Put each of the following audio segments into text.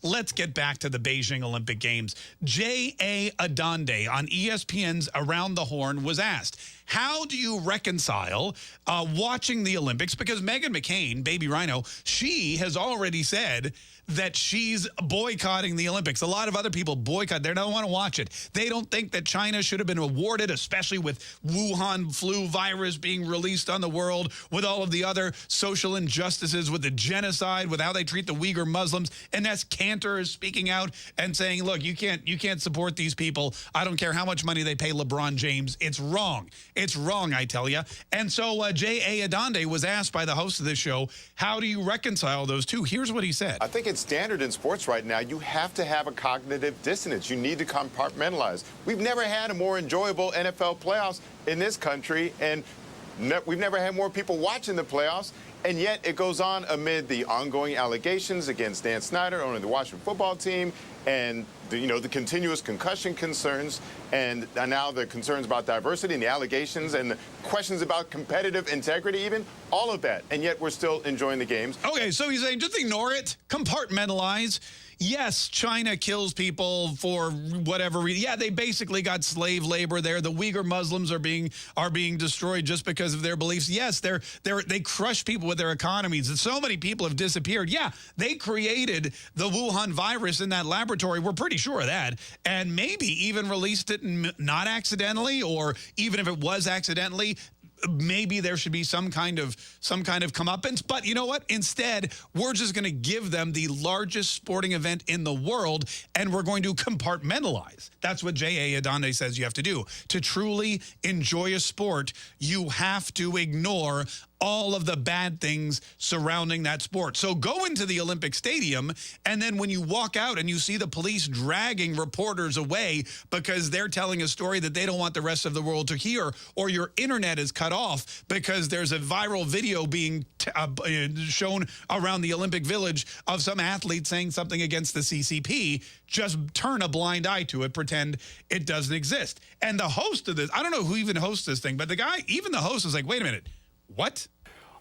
let's get back to the Beijing Olympic Games. J.A. Adande on ESPN's Around the Horn was asked, how do you reconcile watching the Olympics? Because Meghan McCain, Baby Rhino, she has already said that she's boycotting the Olympics. A lot of other people boycott. They don't want to watch it. They don't think that China should have been awarded, especially with Wuhan flu virus being released on the world, with all of the other social injustices, with the genocide, with how they treat the Uyghur Muslims. Ines Kanter is speaking out and saying, look, you can't support these people. I don't care how much money they pay LeBron James. It's wrong. It's wrong, I tell you. And so J.A. Adande was asked by the host of this show, how do you reconcile those two? Here's what he said. I think it's standard in sports right now. You have to have a cognitive dissonance. You need to compartmentalize. We've never had a more enjoyable NFL playoffs in this country, and we've never had more people watching the playoffs, and yet it goes on amid the ongoing allegations against Dan Snyder, owner of the Washington football team, and the continuous concussion concerns, and now the concerns about diversity and the allegations and the questions about competitive integrity, even all of that, and yet we're still enjoying the games. Okay, so he's saying just ignore it, compartmentalize. Yes, China kills people for whatever reason. Yeah, they basically got slave labor there. The Uyghur Muslims are being destroyed just because of their beliefs. Yes, they crush people with their economies. And so many people have disappeared. Yeah, they created the Wuhan virus in that laboratory. We're pretty sure of that. And maybe even released it not accidentally, or even if it was accidentally, maybe there should be some kind of comeuppance. But you know what? Instead, we're just going to give them the largest sporting event in the world, and we're going to compartmentalize. That's what J.A. Adande says you have to do. To truly enjoy a sport, you have to ignore all of the bad things surrounding that sport. So go into the Olympic Stadium, and then when you walk out and you see the police dragging reporters away because they're telling a story that they don't want the rest of the world to hear, or your internet is cut off because there's a viral video being shown around the Olympic Village of some athlete saying something against the CCP, just turn a blind eye to it, pretend it doesn't exist. And the host of this, I don't know who even hosts this thing, but the guy, even the host is like, wait a minute, what?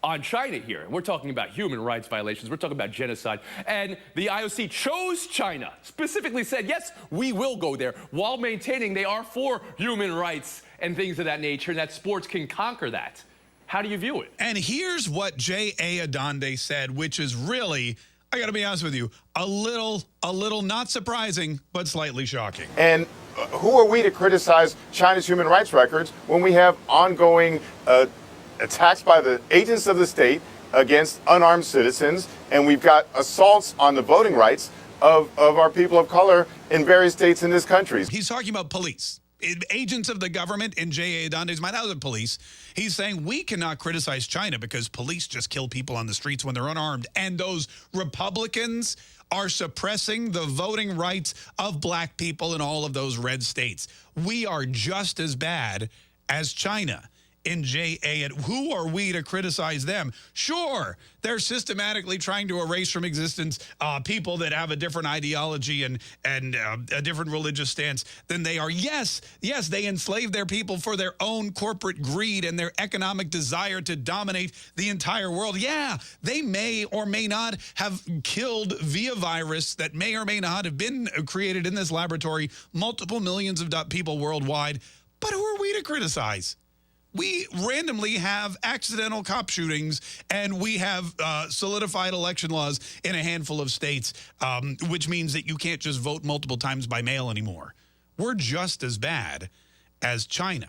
On China here, we're talking about human rights violations, we're talking about genocide, and the IOC chose China, specifically said, yes, we will go there, while maintaining they are for human rights and things of that nature, and that sports can conquer that. How do you view it? And here's what J.A. Adande said, which is really, I got to be honest with you, a little not surprising, but slightly shocking. And who are we to criticize China's human rights records when we have ongoing attacks by the agents of the state against unarmed citizens, and we've got assaults on the voting rights of our people of color in various states in this country? He's talking about police. Agents of the government in J.A. Adande's mind, other police. He's saying we cannot criticize China because police just kill people on the streets when they're unarmed. And those Republicans are suppressing the voting rights of black people in all of those red states. We are just as bad as China. In J.A. Who are we to criticize them? Sure, they're systematically trying to erase from existence people that have a different ideology and a different religious stance than they are. Yes, they enslave their people for their own corporate greed and their economic desire to dominate the entire world. Yeah, they may or may not have killed via virus that may or may not have been created in this laboratory multiple millions of people worldwide. But who are we to criticize? We randomly have accidental cop shootings, and we have solidified election laws in a handful of states, which means that you can't just vote multiple times by mail anymore. We're just as bad as China,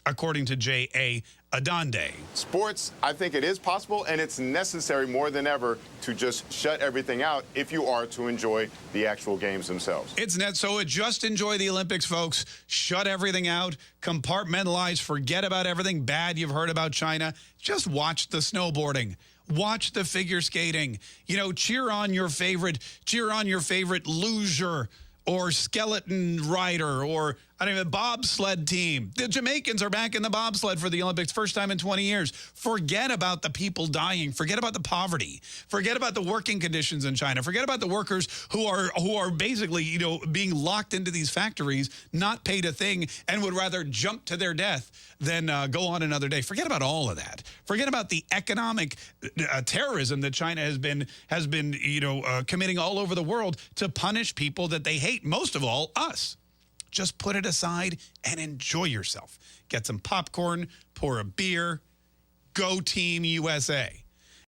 according to J.A. Adande. Sports, I think it is possible, and it's necessary more than ever to just shut everything out if you are to enjoy the actual games themselves. So just enjoy the Olympics, folks. Shut everything out. Compartmentalize. Forget about everything bad you've heard about China. Just watch the snowboarding. Watch the figure skating. Cheer on your favorite luger or skeleton rider, or I don't even, bobsled team. The Jamaicans are back in the bobsled for the Olympics, first time in 20 years. Forget about the people dying. Forget about the poverty. Forget about the working conditions in China. Forget about the workers who are basically, you know, being locked into these factories, not paid a thing, and would rather jump to their death than go on another day. Forget about all of that. Forget about the economic terrorism that China has been, you know, committing all over the world to punish people that they hate. Most of all, us. Just put it aside and enjoy yourself. Get some popcorn, pour a beer, go Team USA.